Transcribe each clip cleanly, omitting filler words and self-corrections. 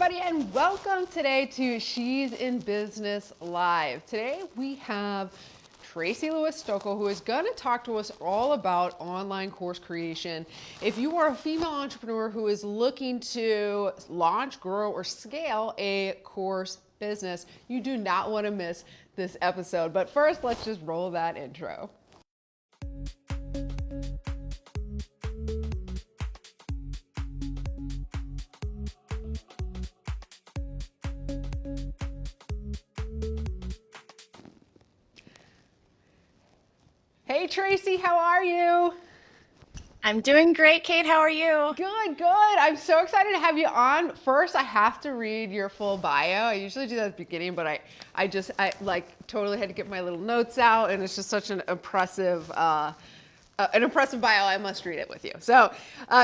everybody, and welcome today to She's in Business Live. Today we have Tracey Lewis Stoeckel, who is going to talk to us all about online course creation. If you are a female entrepreneur who is looking to launch, grow, or scale a course business, you do not want to miss this episode. But first, let's just roll that intro. Hey Tracey, how are you? I'm doing great, Kate. How are you? Good, good. I'm so excited to have you on. First, I have to read your full bio. I usually do that at the beginning, but I like totally had to get my little notes out, and it's just such an impressive bio. I must read it with you. So,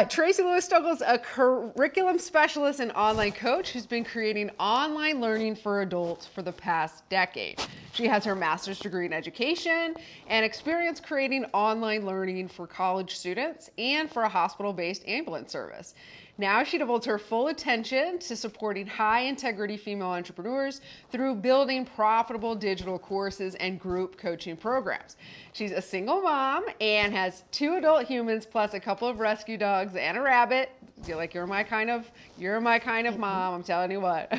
Tracey Lewis Stoeckel is a curriculum specialist and online coach who's been creating online learning for adults for the past decade. She has her master's degree in education and experience creating online learning for college students and for a hospital-based ambulance service. Now she devotes her full attention to supporting high-integrity female entrepreneurs through building profitable digital courses and group coaching programs. She's a single mom and has 2 adult humans plus a couple of rescue dogs and a rabbit. You're my kind of mom, I'm telling you what.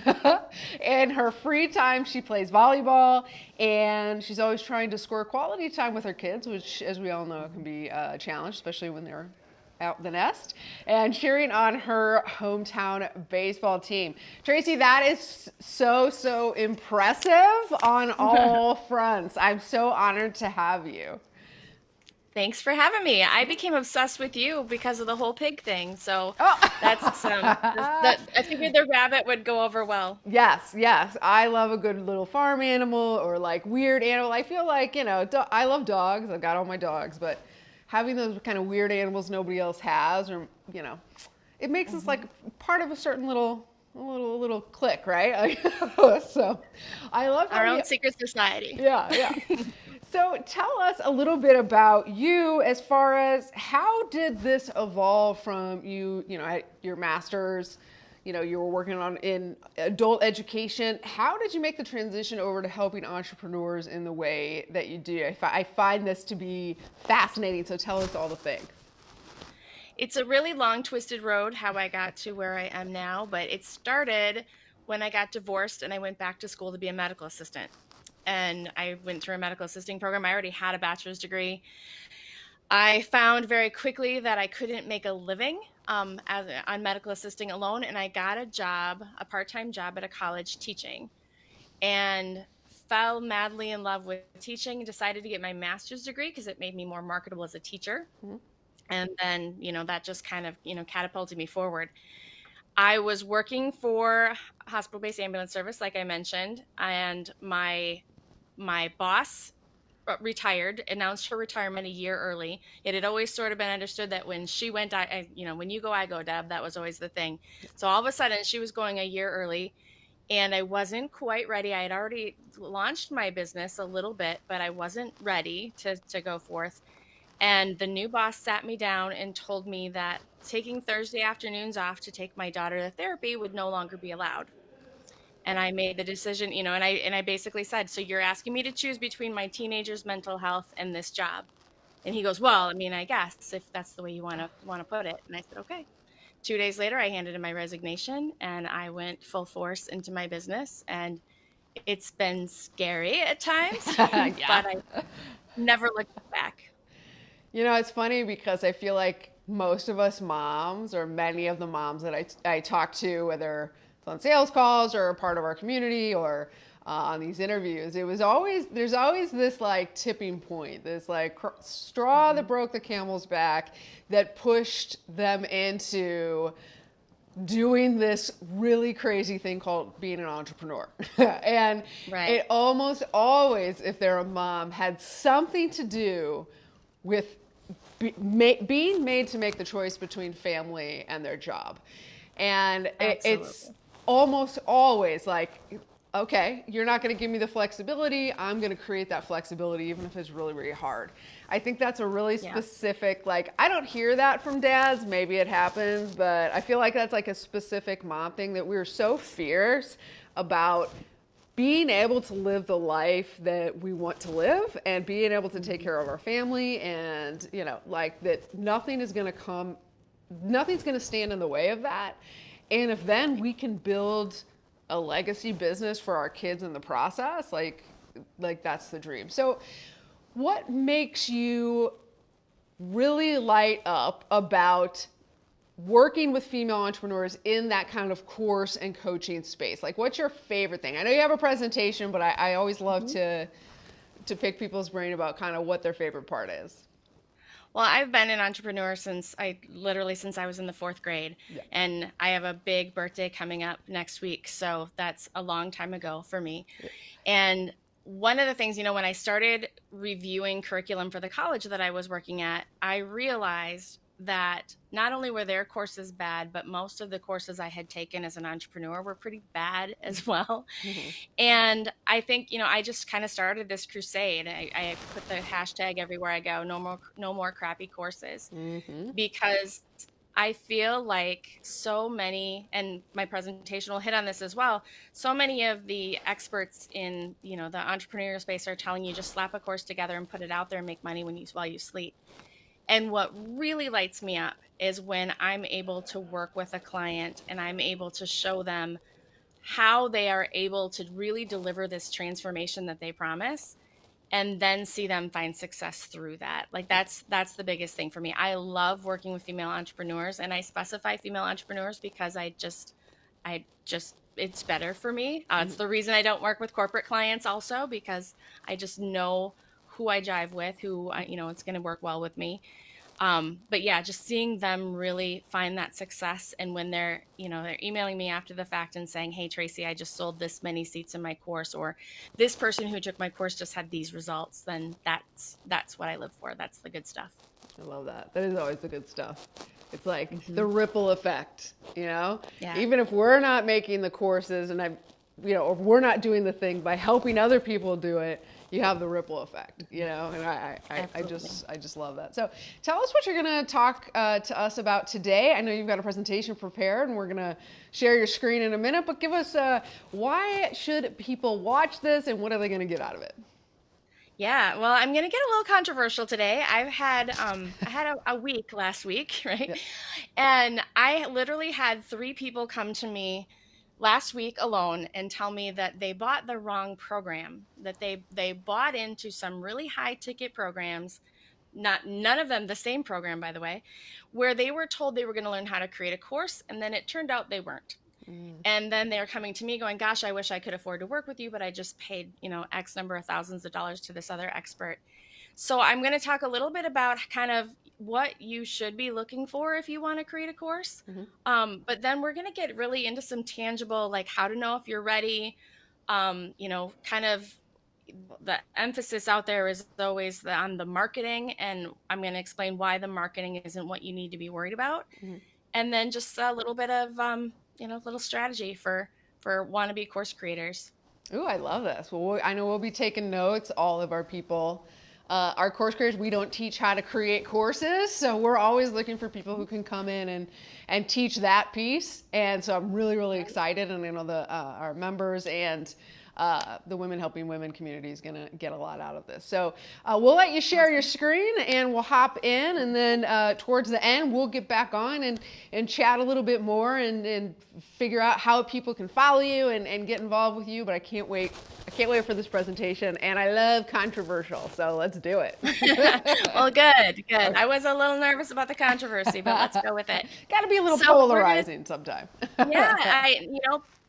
In her free time, she plays volleyball, and she's always trying to score quality time with her kids, which, as we all know, can be a challenge, especially when they're out the nest, and cheering on her hometown baseball team. Tracey, that is so impressive on all fronts. I'm so honored to have you. Thanks for having me. I became obsessed with you because of the whole pig thing. So that's Oh. that. I figured the rabbit would go over well. Yes, yes. I love a good little farm animal or like weird animal. I feel like, I love dogs. I've got all my dogs, but having those kind of weird animals nobody else has, or, it makes us like part of a certain little clique, right? So I love Our how you, own secret society. yeah. So tell us a little bit about you as far as how did this evolve from at your master's, you were working on in adult education. How did you make the transition over to helping entrepreneurs in the way that you do? I find this to be fascinating. So tell us all the things. It's a really long, twisted road how I got to where I am now, but it started when I got divorced and I went back to school to be a medical assistant. And I went through a medical assisting program. I already had a bachelor's degree. I found very quickly that I couldn't make a living on medical assisting alone, and I got a job, a part-time job at a college teaching, and fell madly in love with teaching and decided to get my master's degree because it made me more marketable as a teacher. Mhm. And then, that just kind of, catapulted me forward. I was working for a hospital-based ambulance service, like I mentioned, and my boss retired, announced her retirement a year early. It had always sort of been understood that when she went, when you go, I go, Deb. That was always the thing. So all of a sudden, she was going a year early, and I wasn't quite ready. I had already launched my business a little bit, but I wasn't ready to go forth. And the new boss sat me down and told me that taking Thursday afternoons off to take my daughter to therapy would no longer be allowed. And I made the decision, and I basically said, so you're asking me to choose between my teenager's mental health and this job. And he goes, well, I mean, I guess if that's the way you want to put it. And I said, okay. 2 days later, I handed in my resignation and I went full force into my business. And it's been scary at times, Yeah. but I never looked back. It's funny because I feel like most of us moms, or many of the moms that I talk to, whether it's on sales calls or a part of our community or on these interviews, there's always this like tipping point, this like straw that broke the camel's back that pushed them into doing this really crazy thing called being an entrepreneur. And Right. it almost always, if they're a mom, had something to do with being made to make the choice between family and their job. And it's Absolutely. almost always like okay, you're not going to give me the flexibility. I'm going to create that flexibility, even if it's really, really hard. I think that's a really Yeah. specific, like, I don't hear that from dads. Maybe it happens, but I feel like that's like a specific mom thing that we're so fierce about being able to live the life that we want to live and being able to take care of our family and, you know, like that nothing's going to stand in the way of that. And if then we can build a legacy business for our kids in the process, like that's the dream. So what makes you really light up about working with female entrepreneurs in that kind of course and coaching space? Like, what's your favorite thing? I know you have a presentation, but I always love to pick people's brain about kind of what their favorite part is. Well, I've been an entrepreneur since I was in the fourth grade, Yeah. and I have a big birthday coming up next week. So that's a long time ago for me. And one of the things, when I started reviewing curriculum for the college that I was working at, I realized that not only were their courses bad, but most of the courses I had taken as an entrepreneur were pretty bad as well. Mm-hmm. And I think, I just kind of started this crusade. I put the hashtag everywhere I go, no more crappy courses, Mm-hmm. because I feel like so many, and my presentation will hit on this as well, so many of the experts in, the entrepreneurial space are telling you just slap a course together and put it out there and make money while you sleep. And what really lights me up is when I'm able to work with a client and I'm able to show them how they are able to really deliver this transformation that they promise, and then see them find success through that. Like that's the biggest thing for me. I love working with female entrepreneurs, and I specify female entrepreneurs because I just it's better for me. It's the reason I don't work with corporate clients also, because I just know who I jive with, it's going to work well with me. But yeah, just seeing them really find that success. And when they're emailing me after the fact and saying, "Hey, Tracey, I just sold this many seats in my course," or "This person who took my course just had these results," then that's what I live for. That's the good stuff. I love that. That is always the good stuff. It's like Hmm. the ripple effect, you know? Yeah. Even if we're not making the courses and or we're not doing the thing, by helping other people do it, you have the ripple effect, And Absolutely. I just love that. So tell us what you're going to talk to us about today. I know you've got a presentation prepared and we're going to share your screen in a minute, but give us why should people watch this and what are they going to get out of it? Yeah, well, I'm gonna get a little controversial today. I had a week last week, right? Yeah. And I literally had three people come to me last week alone and tell me that they bought the wrong program, that they bought into some really high ticket programs, not none of them the same program, by the way, where they were told they were going to learn how to create a course, and then it turned out they weren't. Mm. And then they're coming to me going, "Gosh, I wish I could afford to work with you, but I just paid, X number of thousands of dollars to this other expert." So I'm going to talk a little bit about kind of what you should be looking for if you want to create a course. Mhm. But then we're going to get really into some tangible, like how to know if you're ready. Kind of the emphasis out there is always on the marketing, and I'm going to explain why the marketing isn't what you need to be worried about, Mhm. and then just a little bit of little strategy for wannabe course creators. Ooh, I love this. Well, I know we'll be taking notes, all of our people. Our course creators, we don't teach how to create courses, so we're always looking for people who can come in and teach that piece. And so I'm really, really excited, and I know our members and the Women Helping Women community is going to get a lot out of this. So we'll let you share your screen and we'll hop in, and then towards the end we'll get back on and chat a little bit more and figure out how people can follow you and get involved with you. But I can't wait. I can't wait for this presentation, and I love controversial, so let's do it. Well, good. I was a little nervous about the controversy, but let's go with it. Got to be a little So we're gonna, polarizing sometime. yeah,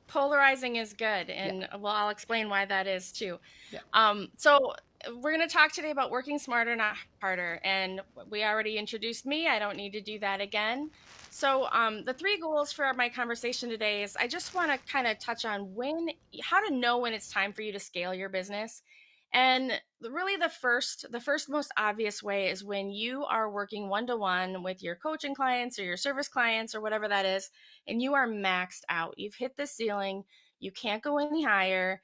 polarizing is good, and well, I'll explain why that is too. Yeah. So we're going to talk today about working smarter, not harder. And we already introduced me. I don't need to do that again. So the three goals for my conversation today is I just want to kind of touch on how to know when it's time for you to scale your business. And really the first most obvious way is when you are working one-to-one with your coaching clients or your service clients or whatever that is, and you are maxed out. You've hit the ceiling. You can't go any higher.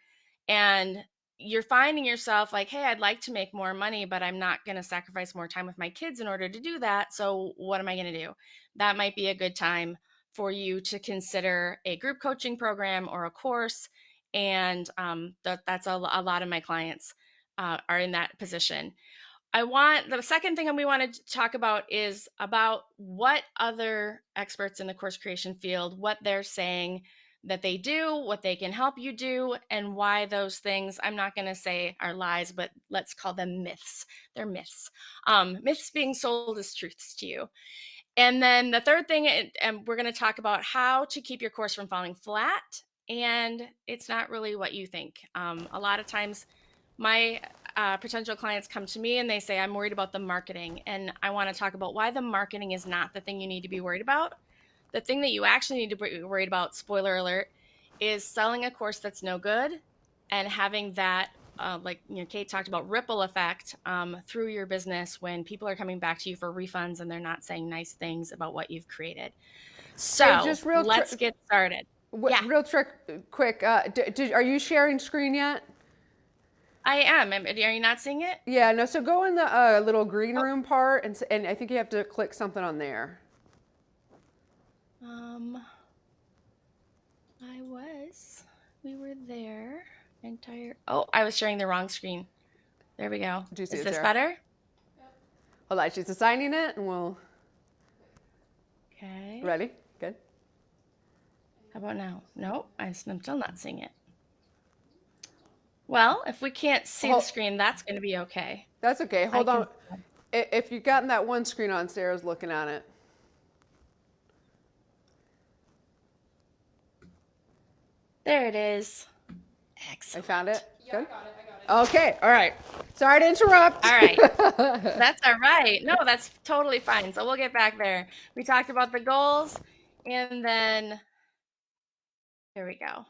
And you're finding yourself like, hey, I'd like to make more money, but I'm not going to sacrifice more time with my kids in order to do that. So what am I going to do? That might be a good time for you to consider a group coaching program or a course. And that's a lot of my clients are in that position. The second thing we want to talk about is about what other experts in the course creation field, what they're saying that they do, what they can help you do, and why those things, I'm not going to say are lies, but let's call them myths. They're myths. Myths being sold as truths to you. And then the third thing, and we're going to talk about how to keep your course from falling flat. And it's not really what you think. A lot of times my potential clients come to me and they say, I'm worried about the marketing. And I want to talk about why the marketing is not the thing you need to be worried about. The thing that you actually need to be worried about, spoiler alert, is selling a course that's no good and having that, like Kate talked about, ripple effect through your business when people are coming back to you for refunds and they're not saying nice things about what you've created. Hey, So let's get started. Yeah, real trick, quick. Are you sharing screen yet? I am. Are you not seeing it? Yeah, no. So go in the little green room part, and I think you have to click something on there. We were there. Oh, I was sharing the wrong screen. There we go. Do you see Is it, this Sarah? better? Hold on, she's assigning it, and we'll. Okay. Ready? Good. How about now? No, I'm still not seeing it. Well, if we can't see the screen, that's going to be okay. That's okay. Hold on. If you've gotten that one screen on, Sarah's looking at it. There it is. Excellent. I found it. Yeah, Good. I got it. Okay. All right. Sorry to interrupt. All right. That's all right. No, that's totally fine. So we'll get back there. We talked about the goals, and then here we go.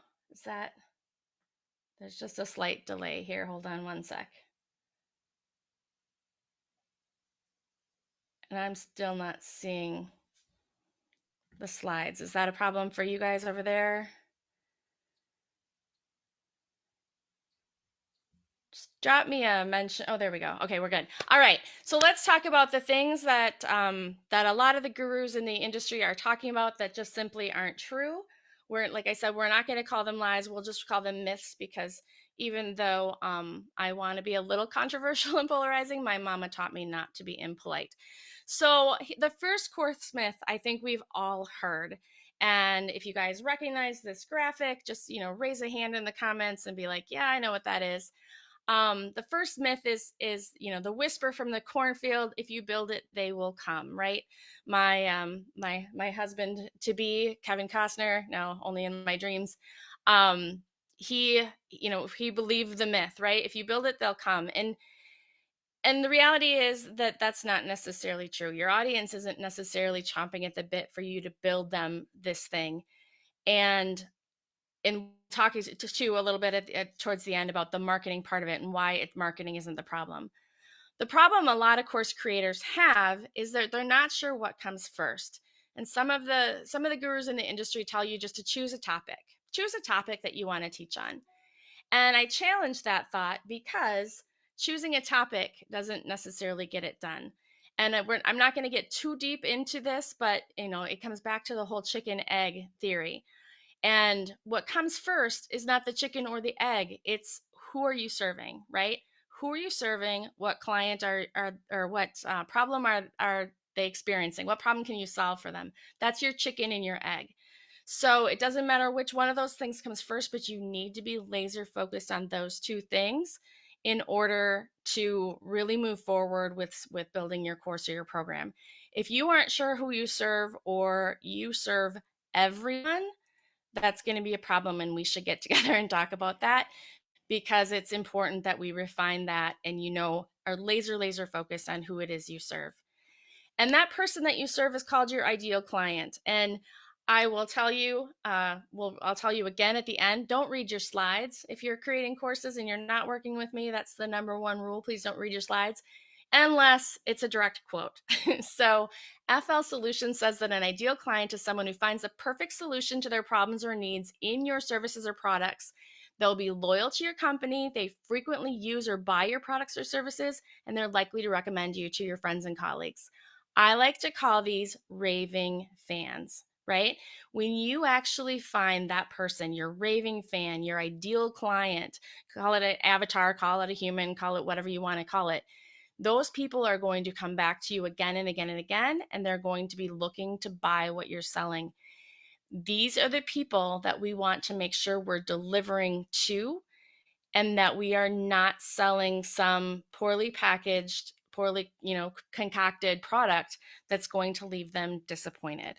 There's just a slight delay here. Hold on one sec. And I'm still not seeing the slides. Is that a problem for you guys over there? Just drop me a mention. Oh, there we go. Okay, we're good. All right. So let's talk about the things that that a lot of the gurus in the industry are talking about that just simply aren't true. Like I said, we're not going to call them lies. We'll just call them myths because even though I want to be a little controversial and polarizing, my mama taught me not to be impolite. So the first course myth, I think we've all heard. And if you guys recognize this graphic, just raise a hand in the comments and be like, yeah, I know what that is. The first myth is the whisper from the cornfield: if you build it, they will come. Right? My husband to be, Kevin Costner, now only in my dreams. He believed the myth, right? If you build it, they'll come. And the reality is that that's not necessarily true. Your audience isn't necessarily chomping at the bit for you to build them this thing. And in talking to you a little bit towards the end about the marketing part of it and why marketing isn't the problem. The problem a lot of course creators have is that they're not sure what comes first. And some of the gurus in the industry tell you just to choose a topic. Choose a topic that you want to teach on. And I challenge that thought because choosing a topic doesn't necessarily get it done. And I'm not going to get too deep into this, but it comes back to the whole chicken egg theory. And what comes first is not the chicken or the egg. It's who are you serving, right? Who are you serving? What client or what problem are they experiencing? What problem can you solve for them? That's your chicken and your egg. So it doesn't matter which one of those things comes first, but you need to be laser focused on those two things in order to really move forward with building your course or your program. If you aren't sure who you serve or you serve everyone, that's going to be a problem, and we should get together and talk about that because it's important that we refine that and are laser focused on who it is you serve. And that person that you serve is called your ideal client. And I will tell you, I'll tell you again at the end, don't read your slides. If you're creating courses and you're not working with me, that's the number one rule. Please don't read your slides. unless it's a direct quote. So FL Solutions says that an ideal client is someone who finds the perfect solution to their problems or needs in your services or products. They'll be loyal to your company, they frequently use or buy your products or services, and they're likely to recommend you to your friends and colleagues. I like to call these raving fans, right? When you actually find that person, your raving fan, your ideal client, call it an avatar, call it a human, call it whatever you want to call it, those people are going to come back to you again and again and again, and they're going to be looking to buy what you're selling. These are the people that we want to make sure we're delivering to, and that we are not selling some poorly packaged, poorly, concocted product that's going to leave them disappointed.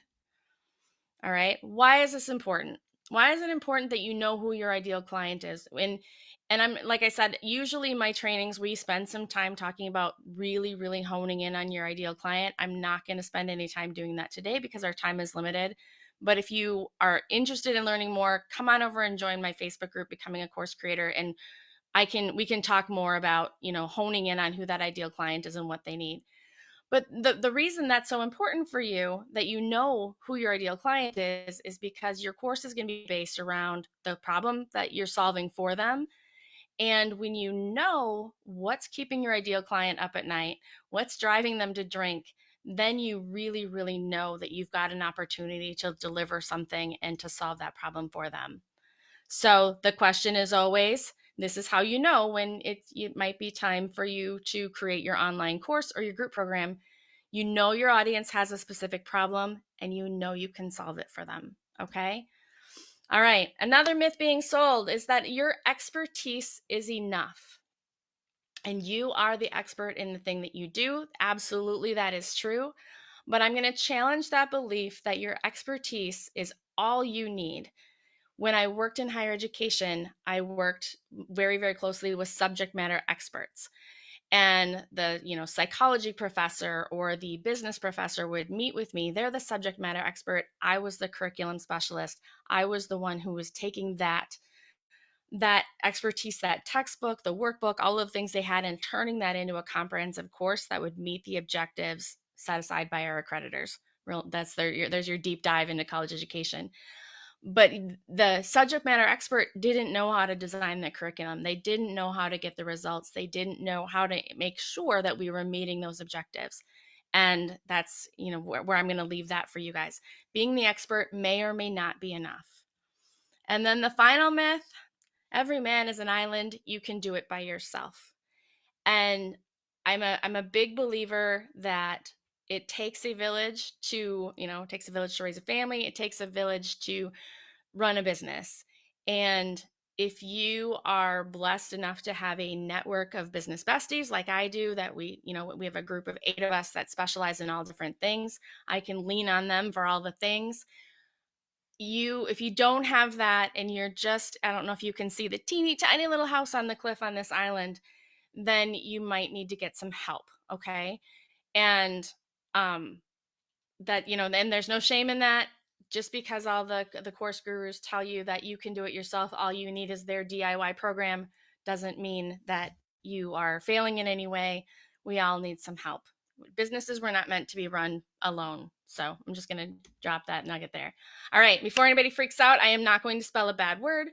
All right. Why is this important? Why is it important that you know who your ideal client is? And I'm, like I said, usually my trainings, we spend some time talking about really, really honing in on your ideal client. I'm not going to spend any time doing that today because our time is limited. But if you are interested in learning more, come on over and join my Facebook group, Becoming a Course Creator. And we can talk more about, honing in on who that ideal client is and what they need. But the reason that's so important for you, that you know who your ideal client is because your course is going to be based around the problem that you're solving for them. And when you know what's keeping your ideal client up at night, what's driving them to drink, then you really, really know that you've got an opportunity to deliver something and to solve that problem for them. So the question is always, this is how you know when it might be time for you to create your online course or your group program. You know your audience has a specific problem and you know you can solve it for them. Okay. All right. Another myth being sold is that your expertise is enough and you are the expert in the thing that you do. Absolutely, that is true. But I'm going to challenge that belief that your expertise is all you need. When I worked in higher education, I worked very, very closely with subject matter experts. And the, psychology professor or the business professor would meet with me. They're the subject matter expert. I was the curriculum specialist. I was the one who was taking that expertise, that textbook, the workbook, all of the things they had, and turning that into a comprehensive course that would meet the objectives set aside by our accreditors. There's your deep dive into college education. But the subject matter expert didn't know how to design the curriculum. They didn't know how to get the results. They didn't know how to make sure that we were meeting those objectives. And that's, where I'm going to leave that for you guys. Being the expert may or may not be enough. And then the final myth, every man is an island. You can do it by yourself. And I'm a big believer that it takes a village to, it takes a village to raise a family. It takes a village to run a business. And if you are blessed enough to have a network of business besties like I do, that we have a group of 8 of us that specialize in all different things, I can lean on them for all the things. If you don't have that and you're just, I don't know if you can see the teeny tiny little house on the cliff on this island, then you might need to get some help. Okay. And that, and there's no shame in that. Just because all the course gurus tell you that you can do it yourself, all you need is their DIY program, doesn't mean that you are failing in any way. We all need some help. Businesses were not meant to be run alone. So I'm just going to drop that nugget there. All right. Before anybody freaks out, I am not going to spell a bad word.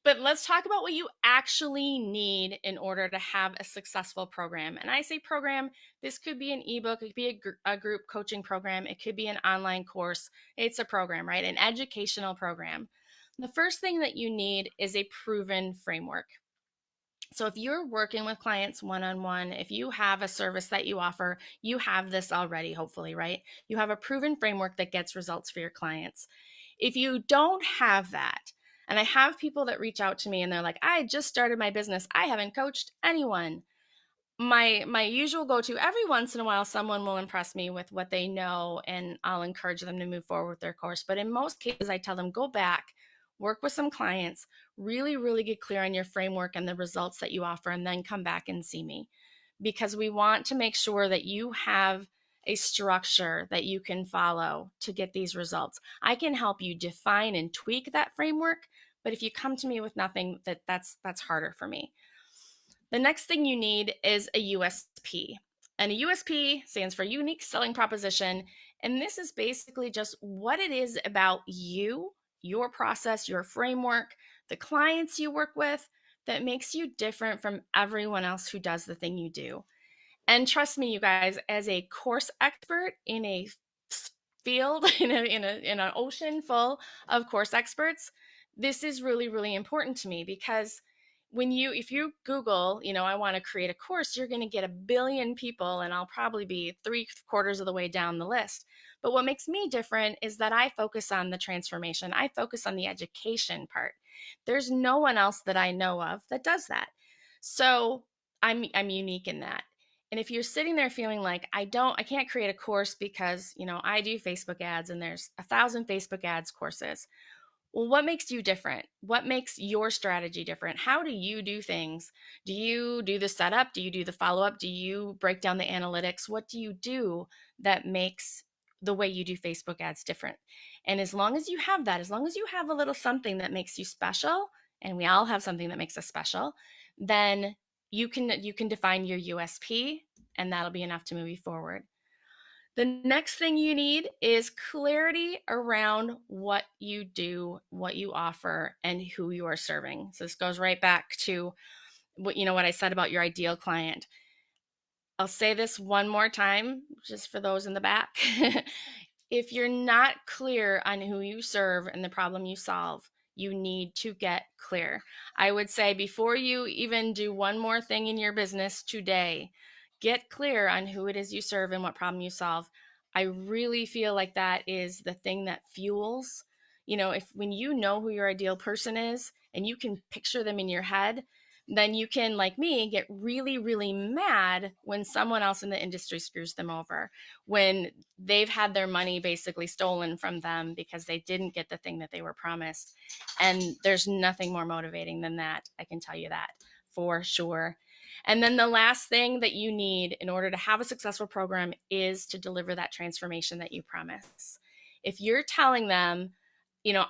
But let's talk about what you actually need in order to have a successful program. And I say program, this could be an ebook, it could be a group coaching program, it could be an online course. It's a program, right? An educational program. The first thing that you need is a proven framework. So if you're working with clients one-on-one, if you have a service that you offer, you have this already, hopefully, right? You have a proven framework that gets results for your clients. If you don't have that, and I have people that reach out to me and they're like, I just started my business, I haven't coached anyone. My usual go-to, every once in a while someone will impress me with what they know and I'll encourage them to move forward with their course. But in most cases I tell them, go back, work with some clients, really, really get clear on your framework and the results that you offer, and then come back and see me, because we want to make sure that you have a structure that you can follow to get these results. I can help you define and tweak that framework, but if you come to me with nothing, that's harder for me. The next thing you need is a USP. And a USP stands for unique selling proposition. And this is basically just what it is about you, your process, your framework, the clients you work with that makes you different from everyone else who does the thing you do. And trust me, you guys, as a course expert in a field, in an ocean full of course experts, this is really, really important to me because if you Google, I want to create a course, you're going to get a billion people, and I'll probably be 3/4 of the way down the list. But what makes me different is that I focus on the transformation. I focus on the education part. There's no one else that I know of that does that. So I'm unique in that. And if you're sitting there feeling like I can't create a course because, I do Facebook ads and there's 1,000 Facebook ads courses. Well, what makes you different? What makes your strategy different? How do you do things? Do you do the setup? Do you do the follow up? Do you break down the analytics? What do you do that makes the way you do Facebook ads different? And as long as you have that, as long as you have a little something that makes you special, and we all have something that makes us special, then you can define your USP, and that'll be enough to move you forward. The next thing you need is clarity around what you do, what you offer, and who you are serving. So this goes right back to what I said about your ideal client. I'll say this one more time, just for those in the back. If you're not clear on who you serve and the problem you solve, you need to get clear. I would say before you even do one more thing in your business today, get clear on who it is you serve and what problem you solve. I really feel like that is the thing that fuels, if when you know who your ideal person is and you can picture them in your head, then you can, like me, get really, really mad when someone else in the industry screws them over, when they've had their money basically stolen from them because they didn't get the thing that they were promised. And there's nothing more motivating than that. I can tell you that for sure. And then the last thing that you need in order to have a successful program is to deliver that transformation that you promise. If you're telling them,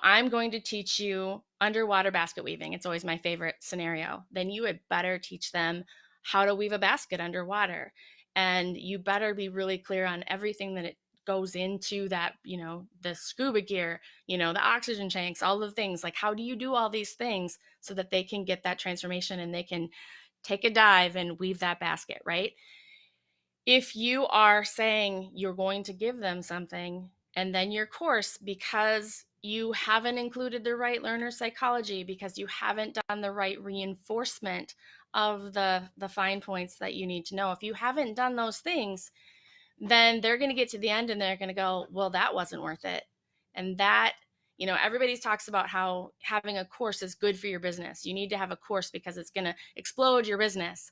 I'm going to teach you underwater basket weaving. It's always my favorite scenario. Then you had better teach them how to weave a basket underwater. And you better be really clear on everything that it goes into that, the scuba gear, the oxygen tanks, all the things. Like, how do you do all these things so that they can get that transformation and they can take a dive and weave that basket, right? If you are saying you're going to give them something and then your course, because you haven't included the right learner psychology, because you haven't done the right reinforcement of the fine points that you need to know, if you haven't done those things, then they're going to get to the end and they're going to go, well, that wasn't worth it. And that, everybody talks about how having a course is good for your business. You need to have a course because it's going to explode your business.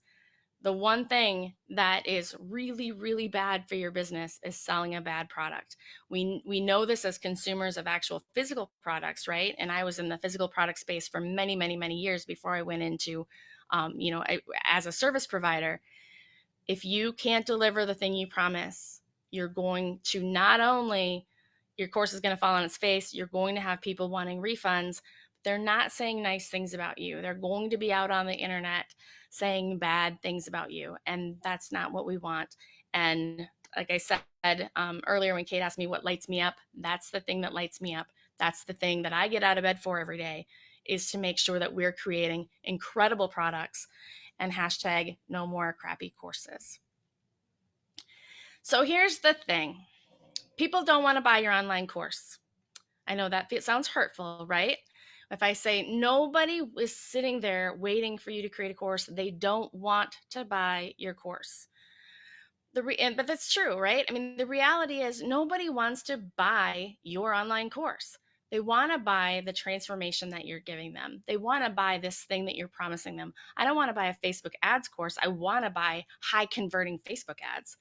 The one thing that is really, really bad for your business is selling a bad product. We know this as consumers of actual physical products, right? And I was in the physical product space for many, many, many years before I went into, as a service provider. If you can't deliver the thing you promise, you're going to not only, your course is going to fall on its face, you're going to have people wanting refunds. They're not saying nice things about you. They're going to be out on the internet saying bad things about you. And that's not what we want. And like I said earlier, when Kate asked me what lights me up, that's the thing that lights me up. That's the thing that I get out of bed for every day, is to make sure that we're creating incredible products, and hashtag no more crappy courses. So here's the thing. People don't want to buy your online course. I know that sounds hurtful, right? If I say nobody is sitting there waiting for you to create a course, they don't want to buy your course. But that's true, right? I mean, the reality is nobody wants to buy your online course. They want to buy the transformation that you're giving them. They want to buy this thing that you're promising them. I don't want to buy a Facebook ads course. I want to buy high converting Facebook ads.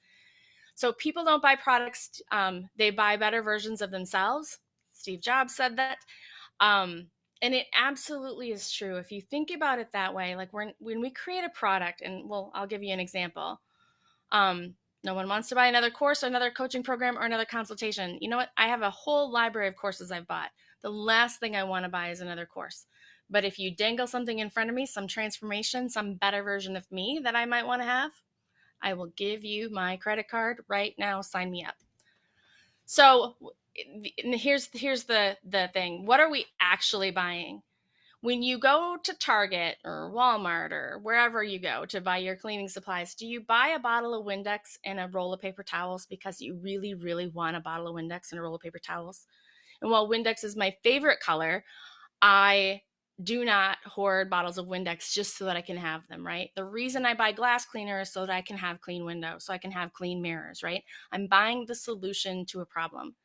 So people don't buy products. They buy better versions of themselves. Steve Jobs said that. And it absolutely is true. If you think about it that way, like when we create a product, and I'll give you an example. No one wants to buy another course or another coaching program or another consultation. You know what? I have a whole library of courses I've bought. The last thing I want to buy is another course. But if you dangle something in front of me, some transformation, some better version of me that I might want to have, I will give you my credit card right now. Sign me up. So here's the thing. What are we actually buying? When you go to Target or Walmart or wherever you go to buy your cleaning supplies, do you buy a bottle of Windex and a roll of paper towels because you really, really want a bottle of Windex and a roll of paper towels? And while Windex is my favorite color, I do not hoard bottles of Windex just so that I can have them, right? The reason I buy glass cleaner is so that I can have clean windows, so I can have clean mirrors, right? I'm buying the solution to a problem.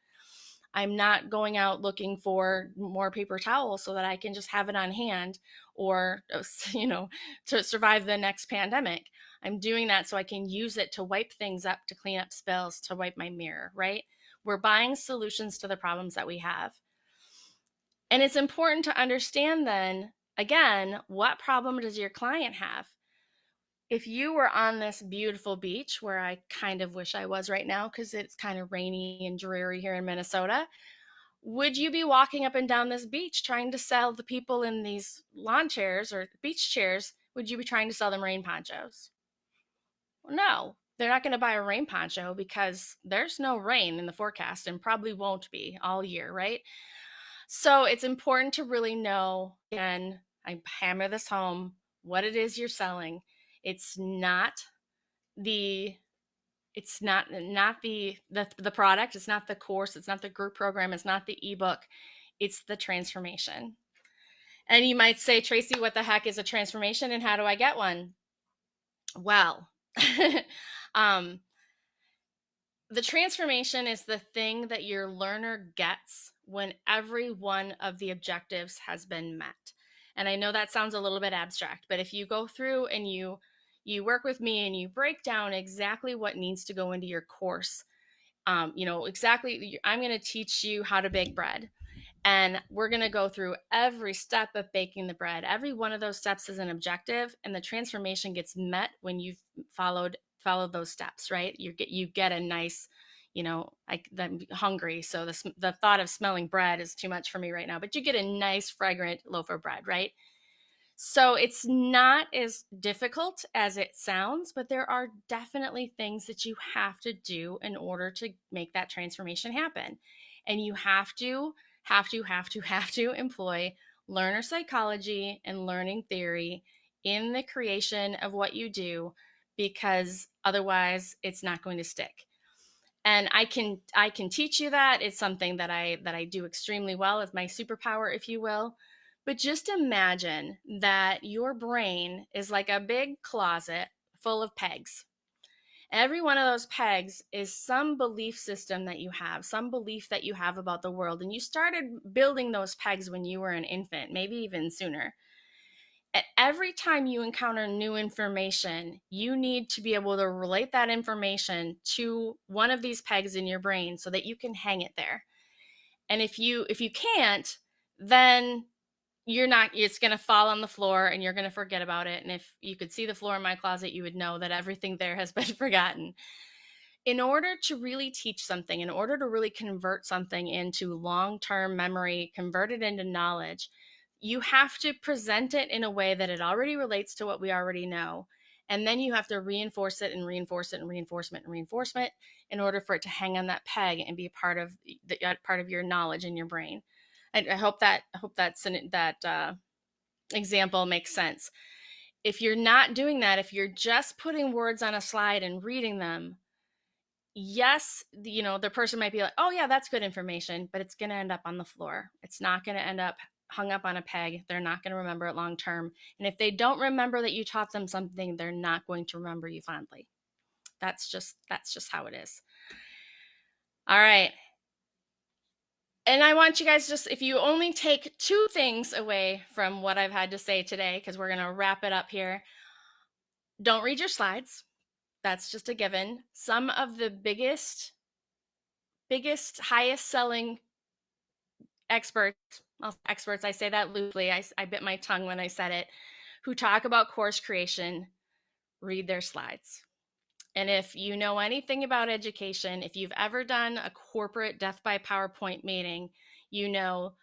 I'm not going out looking for more paper towels so that I can just have it on hand or, to survive the next pandemic. I'm doing that so I can use it to wipe things up, to clean up spills, to wipe my mirror, right? We're buying solutions to the problems that we have. And it's important to understand then, again, what problem does your client have? If you were on this beautiful beach where I kind of wish I was right now because it's kind of rainy and dreary here in Minnesota, would you be walking up and down this beach trying to sell the people in these lawn chairs or beach chairs? Would you be trying to sell them rain ponchos? Well, no, they're not going to buy a rain poncho because there's no rain in the forecast and probably won't be all year, right? So it's important to really know, again, I hammer this home, what it is you're selling. It's not the the product, it's not the course, it's not the group program, it's not the ebook, it's the transformation. And you might say, Tracey, what the heck is a transformation and how do I get one? Well, um, the transformation is the thing that your learner gets when every one of the objectives has been met. And I know that sounds a little bit abstract, but if you go through and you work with me and you break down exactly what needs to go into your course, exactly, I'm going to teach you how to bake bread. And we're going to go through every step of baking the bread. Every one of those steps is an objective, and the transformation gets met when you've followed those steps, right? You get a nice, I'm hungry, so the thought of smelling bread is too much for me right now. But you get a nice, fragrant loaf of bread, right? So it's not as difficult as it sounds, but there are definitely things that you have to do in order to make that transformation happen. And you have to employ learner psychology and learning theory in the creation of what you do, because otherwise it's not going to stick. And I can teach you that. It's something that I do extremely well, as my superpower, if you will. But just imagine that your brain is like a big closet full of pegs. Every one of those pegs is some belief system that you have, some belief that you have about the world. And you started building those pegs when you were an infant, maybe even sooner. Every time you encounter new information, you need to be able to relate that information to one of these pegs in your brain so that you can hang it there. And if you can't, then you're not it's going to fall on the floor and you're going to forget about it. And if you could see the floor in my closet, you would know that everything there has been forgotten. In order to really teach something, in order to really convert something into long-term memory, convert it into knowledge, you have to present it in a way that it already relates to what we already know. And then you have to reinforce it and reinforce it and reinforcement and reinforcement in order for it to hang on that peg and be a part of your knowledge in your brain. I hope that example makes sense. If you're not doing that, if you're just putting words on a slide and reading them, yes, the person might be like, oh yeah, that's good information, but it's going to end up on the floor. It's not going to end up hung up on a peg. They're not going to remember it long term. And if they don't remember that you taught them something, they're not going to remember you fondly. That's just how it is. All right. And I want you guys, just if you only take two things away from what I've had to say today, because we're going to wrap it up here. Don't read your slides. That's just a given. Some of the biggest, highest selling experts, I say that loosely, I bit my tongue when I said it, who talk about course creation, read their slides. And if you know anything about education, if you've ever done a corporate death by PowerPoint meeting, you know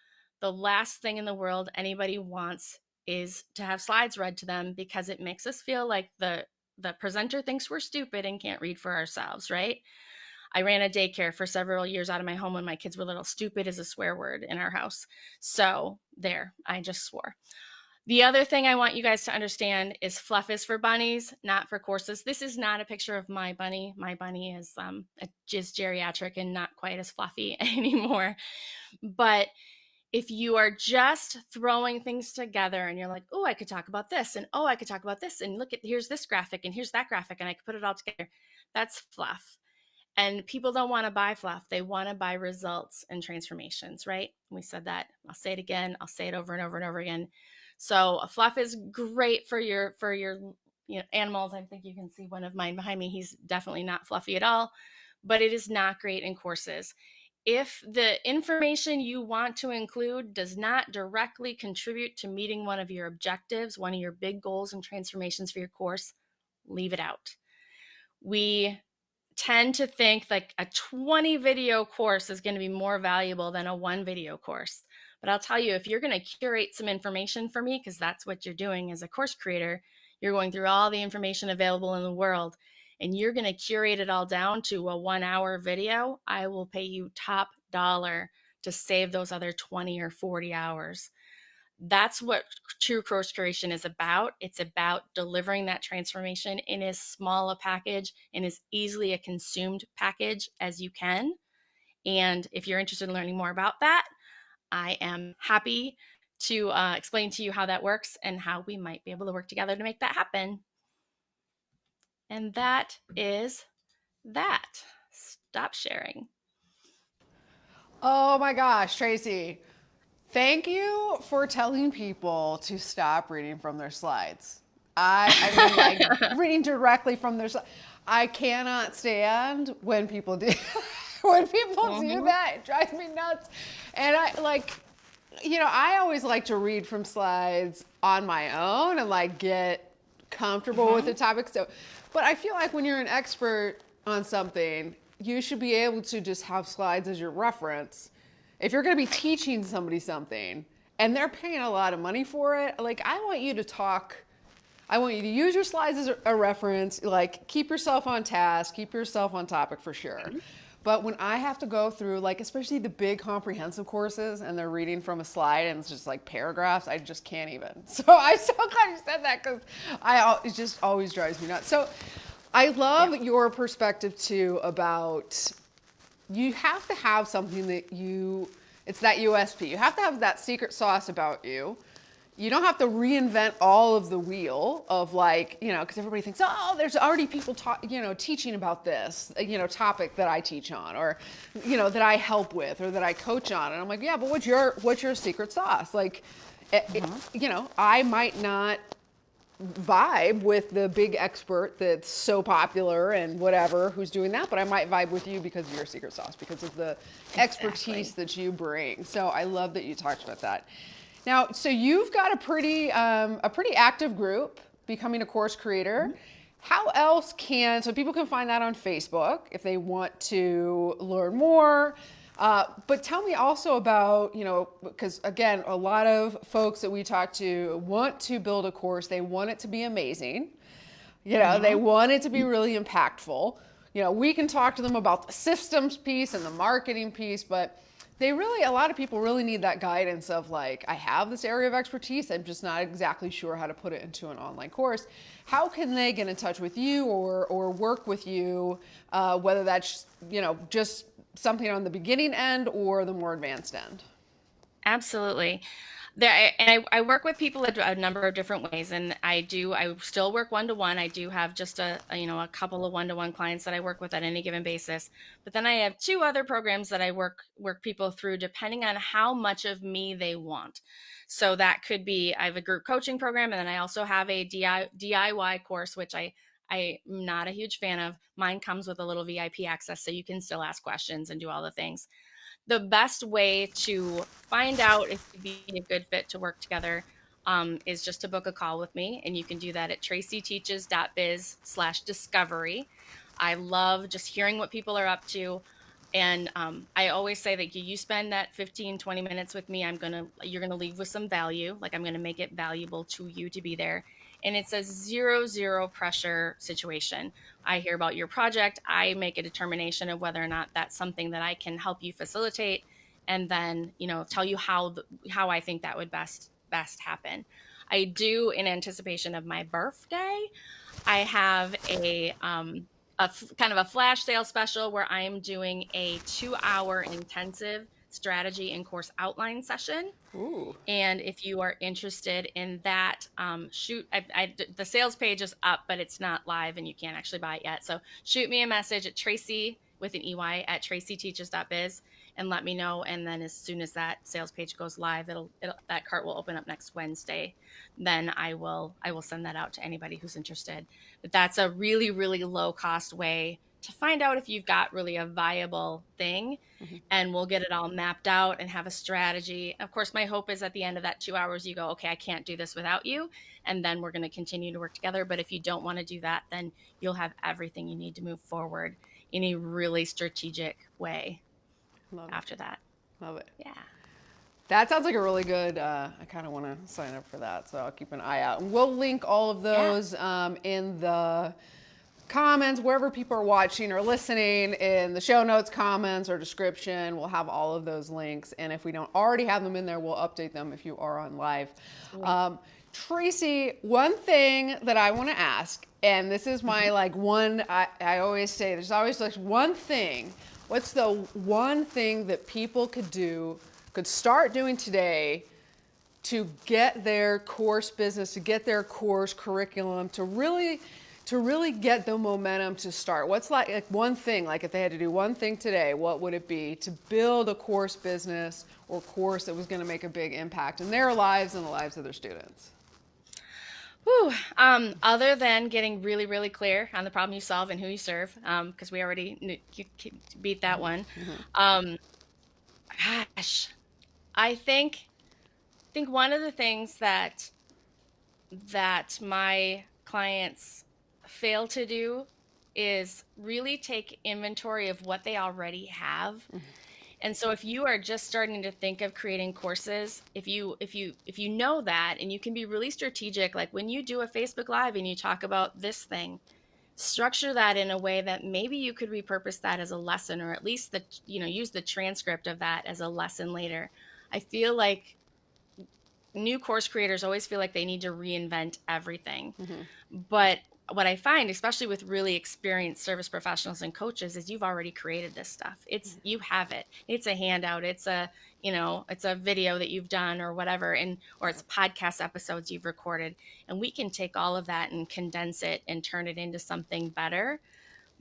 The last thing in the world anybody wants is to have slides read to them, because it makes us feel like the presenter thinks we're stupid and can't read for ourselves, right? I ran a daycare for several years out of my home when my kids were little. Stupid is a swear word in our house. So there, I just swore. The other thing I want you guys to understand is fluff is for bunnies, not for courses. This is not a picture of my bunny. My bunny is just geriatric and not quite as fluffy anymore. But if you are just throwing things together and you're like, oh, I could talk about this, and oh, I could talk about this, and look at, here's this graphic and here's that graphic, and I could put it all together, that's fluff. And people don't want to buy fluff. They want to buy results and transformations, right? We said that. I'll say it again. I'll say it over and over and over again. So a fluff is great for your animals. I think you can see one of mine behind me. He's definitely not fluffy at all, but it is not great in courses. If the information you want to include does not directly contribute to meeting one of your objectives, one of your big goals and transformations for your course, leave it out. We tend to think like a 20 video course is going to be more valuable than a 1 video course. But I'll tell you, if you're going to curate some information for me, because that's what you're doing as a course creator, you're going through all the information available in the world, and you're going to curate it all down to a 1-hour video, I will pay you top dollar to save those other 20 or 40 hours. That's what true course creation is about. It's about delivering that transformation in as small a package and as easily a consumed package as you can. And if you're interested in learning more about that, I am happy to explain to you how that works and how we might be able to work together to make that happen. And that is that. Stop sharing. Oh my gosh, Tracey. Thank you for telling people to stop reading from their slides. I mean, like reading directly from their slides. I cannot stand when people do when people do that. It drives me nuts. And I like, I always like to read from slides on my own and like get comfortable with the topic. So, but I feel like when you're an expert on something, you should be able to just have slides as your reference. If you're going to be teaching somebody something and they're paying a lot of money for it, like I want you to talk, I want you to use your slides as a reference, like keep yourself on task, keep yourself on topic for sure. But when I have to go through, like, especially the big comprehensive courses and they're reading from a slide and it's just like paragraphs, I just can't even. So I'm so glad you said that because it just always drives me nuts. So I love your perspective too about you have to have something that it's that USP. You have to have that secret sauce about you. You don't have to reinvent all of the wheel of like, because everybody thinks, oh, there's already people teaching about this, topic that I teach on or, that I help with or that I coach on. And I'm like, yeah, but what's your secret sauce? Like, I might not vibe with the big expert that's so popular and whatever who's doing that, but I might vibe with you because of your secret sauce, because of the expertise that you bring. So I love that you talked about that. Now, so you've got a pretty active group, Becoming a Course Creator. How else so people can find that on Facebook if they want to learn more. But tell me also about, because again, a lot of folks that we talk to want to build a course. They want it to be amazing. They want it to be really impactful. We can talk to them about the systems piece and the marketing piece, but a lot of people really need that guidance of like, I have this area of expertise, I'm just not exactly sure how to put it into an online course. How can they get in touch with you or work with you, whether that's, just something on the beginning end or the more advanced end? Absolutely. I work with people a number of different ways, and I still work one-to-one. I do have just a couple of one-to-one clients that I work with at any given basis. But then I have 2 other programs that I work people through depending on how much of me they want. So that could be, I have a group coaching program, and then I also have a DIY course, which I'm not a huge fan of. Mine comes with a little VIP access, so you can still ask questions and do all the things. The best way to find out if you'd be a good fit to work together is just to book a call with me. And you can do that at traceyteaches.biz/discovery. I love just hearing what people are up to. And I always say that you spend that 15, 20 minutes with me, you're going to leave with some value. Like, I'm going to make it valuable to you to be there. And it's a zero pressure situation. I hear about your project. I make a determination of whether or not that's something that I can help you facilitate. And then, tell you how I think that would best happen. I do, in anticipation of my birthday, I have kind of a flash sale special where I am doing a 2-hour intensive strategy and course outline session. Ooh. And if you are interested in that, the sales page is up, but it's not live and you can't actually buy it yet. So shoot me a message at Tracey with an EY at traceyteaches.biz and let me know. And then as soon as that sales page goes live, that cart will open up next Wednesday. Then I will send that out to anybody who's interested. But that's a really, really low cost way to find out if you've got really a viable thing. Mm-hmm. And we'll get it all mapped out and have a strategy. Of course, my hope is at the end of that 2 hours, you go, okay, I can't do this without you. And then we're going to continue to work together. But if you don't want to do that, then you'll have everything you need to move forward in a really strategic way. After that. Love it. Yeah. That sounds like a really good, I kind of want to sign up for that. So I'll keep an eye out. And we'll link all of those in the comments, wherever people are watching or listening, in the show notes, comments, or description. We'll have all of those links. And if we don't already have them in there, we'll update them if you are on live. Tracey, one thing that I want to ask, and this is my I always say, there's always like one thing. What's the one thing that people could start doing today to get their course business, to get their course curriculum, to really get the momentum to start? What's like one thing, like if they had to do one thing today, what would it be to build a course business or course that was going to make a big impact in their lives and the lives of their students? Other than getting really, really clear on the problem you solve and who you serve, because we already beat that one. Mm-hmm. I think one of the things that my clients fail to do is really take inventory of what they already have. Mm-hmm. And so if you are just starting to think of creating courses, if you know that, and you can be really strategic, like when you do a Facebook Live and you talk about this thing, structure that in a way that maybe you could repurpose that as a lesson, or at least use the transcript of that as a lesson later. I feel like new course creators always feel like they need to reinvent everything. Mm-hmm. But what I find, especially with really experienced service professionals and coaches, is you've already created this stuff. You have it. It's a handout. It's a video that you've done or whatever, or it's podcast episodes you've recorded. And we can take all of that and condense it and turn it into something better.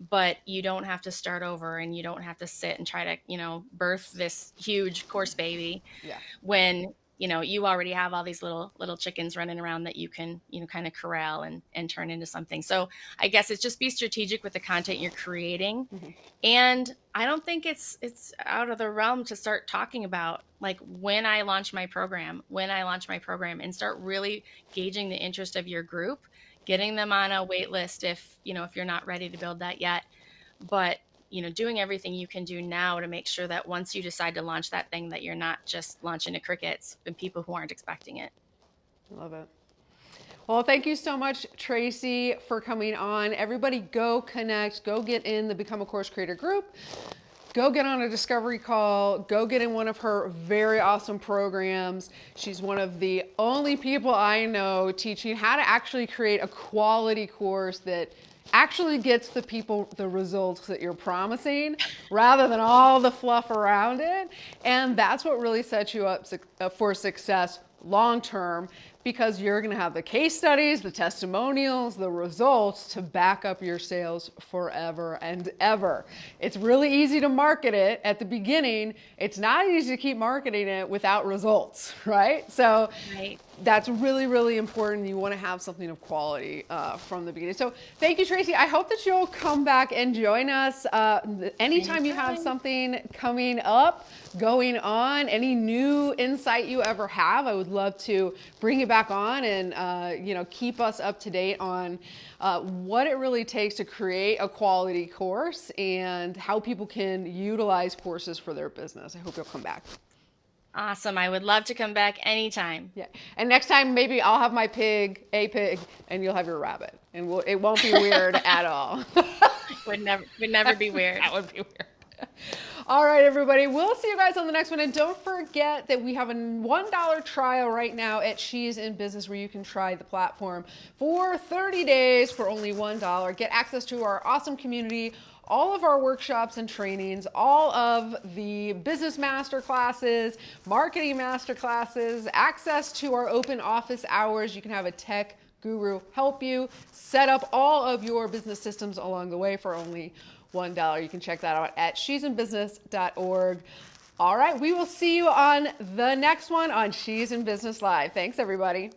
But you don't have to start over, and you don't have to sit and try to, birth this huge course baby. Yeah. When you already have all these little chickens running around that you can, kind of corral and turn into something. So I guess it's just be strategic with the content you're creating. Mm-hmm. And I don't think it's out of the realm to start talking about, like, when I launch my program, and start really gauging the interest of your group, getting them on a wait list if you're not ready to build that yet. But doing everything you can do now to make sure that once you decide to launch that thing, that you're not just launching to crickets and people who aren't expecting it. Love it. Well, thank you so much, Tracey, for coming on. Everybody go connect, go get in the Become a Course Creator group, go get on a discovery call, go get in one of her very awesome programs. She's one of the only people I know teaching how to actually create a quality course that actually gets the people the results that you're promising, rather than all the fluff around it. And that's what really sets you up for success long term, because you're going to have the case studies, the testimonials, the results to back up your sales forever and ever. It's really easy to market it at the beginning. It's not easy to keep marketing it without results, right? So that's really, really important. You want to have something of quality from the beginning. So thank you, Tracey. I hope that you'll come back and join us anytime you have something coming up, going on, any new insight you ever have. I would love to bring you back on and keep us up to date on what it really takes to create a quality course and how people can utilize courses for their business. I hope you'll come back. Awesome. I would love to come back anytime. Yeah. And next time, maybe I'll have my pig, and you'll have your rabbit. And it won't be weird at all. Would never be weird. That would be weird. All right, everybody. We'll see you guys on the next one. And don't forget that we have a $1 trial right now at She's in Business where you can try the platform for 30 days for only $1. Get access to our awesome community, all of our workshops and trainings, all of the business master classes, marketing master classes, access to our open office hours. You can have a tech guru help you set up all of your business systems along the way for only $1. You can check that out at she'sinbusiness.org. All right, we will see you on the next one on She's in Business Live. Thanks, everybody.